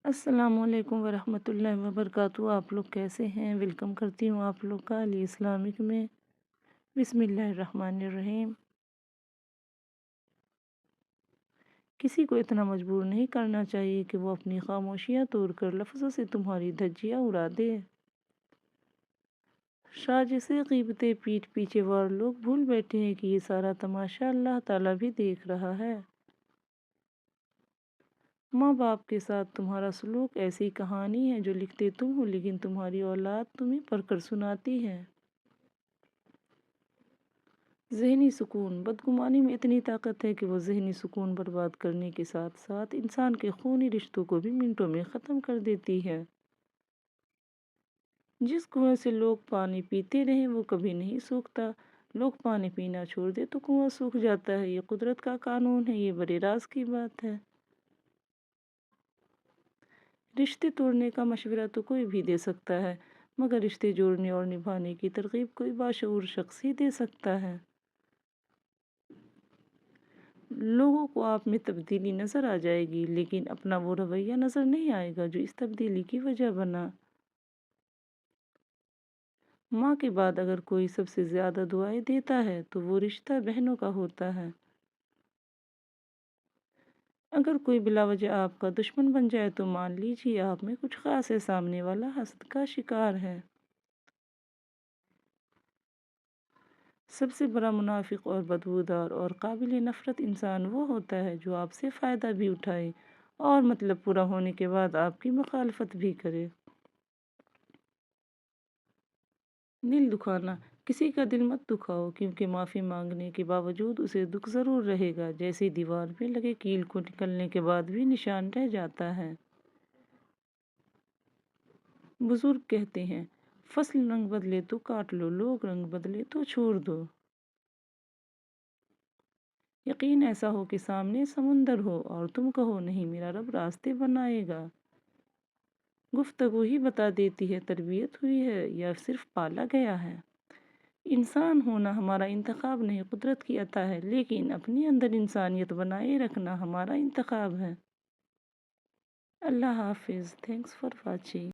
السلام علیکم ورحمۃ اللہ وبرکاتہ۔ آپ لوگ کیسے ہیں؟ ویلکم کرتی ہوں آپ لوگ کا علی اسلامک میں۔ بسم اللہ الرحمن الرحیم۔ کسی کو اتنا مجبور نہیں کرنا چاہیے کہ وہ اپنی خاموشیاں توڑ کر لفظوں سے تمہاری دھجیاں اڑا دے۔ سازشیں غیبتیں پیٹھ پیچھے وار لوگ بھول بیٹھے ہیں کہ یہ سارا تماشا اللہ تعالیٰ بھی دیکھ رہا ہے۔ ماں باپ کے ساتھ تمہارا سلوک ایسی کہانی ہے جو لکھتے تم ہو لیکن تمہاری اولاد تمہیں پڑھ کر سناتی ہے۔ ذہنی سکون۔ بدگمانی میں اتنی طاقت ہے کہ وہ ذہنی سکون برباد کرنے کے ساتھ ساتھ انسان کے خونی رشتوں کو بھی منٹوں میں ختم کر دیتی ہے۔ جس کنویں سے لوگ پانی پیتے رہیں وہ کبھی نہیں سوکھتا، لوگ پانی پینا چھوڑ دے تو کنواں سوکھ جاتا ہے۔ یہ قدرت کا قانون ہے، یہ بڑے راز کی بات ہے۔ رشتے توڑنے کا مشورہ تو کوئی بھی دے سکتا ہے، مگر رشتے جوڑنے اور نبھانے کی ترغیب کوئی باشعور شخص ہی دے سکتا ہے۔ لوگوں کو آپ میں تبدیلی نظر آ جائے گی لیکن اپنا وہ رویہ نظر نہیں آئے گا جو اس تبدیلی کی وجہ بنا۔ ماں کے بعد اگر کوئی سب سے زیادہ دعائیں دیتا ہے تو وہ رشتہ بہنوں کا ہوتا ہے۔ اگر کوئی بلا وجہ آپ کا دشمن بن جائے تو مان لیجیے آپ میں کچھ خاص ہے، سامنے والا حسد کا شکار ہے۔ سب سے بڑا منافق اور بدبودار اور قابل نفرت انسان وہ ہوتا ہے جو آپ سے فائدہ بھی اٹھائے اور مطلب پورا ہونے کے بعد آپ کی مخالفت بھی کرے۔ دل دکھانا۔ کسی کا دل مت دکھاؤ کیونکہ معافی مانگنے کے باوجود اسے دکھ ضرور رہے گا، جیسے دیوار میں لگے کیل کو نکلنے کے بعد بھی نشان رہ جاتا ہے۔ بزرگ کہتے ہیں فصل رنگ بدلے تو کاٹ لو، لوگ رنگ بدلے تو چھوڑ دو۔ یقین ایسا ہو کہ سامنے سمندر ہو اور تم کہو نہیں میرا رب راستے بنائے گا۔ گفتگو ہی بتا دیتی ہے تربیت ہوئی ہے یا صرف پالا گیا ہے۔ انسان ہونا ہمارا انتخاب نہیں، قدرت کی عطا ہے، لیکن اپنے اندر انسانیت بنائے رکھنا ہمارا انتخاب ہے۔ اللہ حافظ۔ Thanks for watching.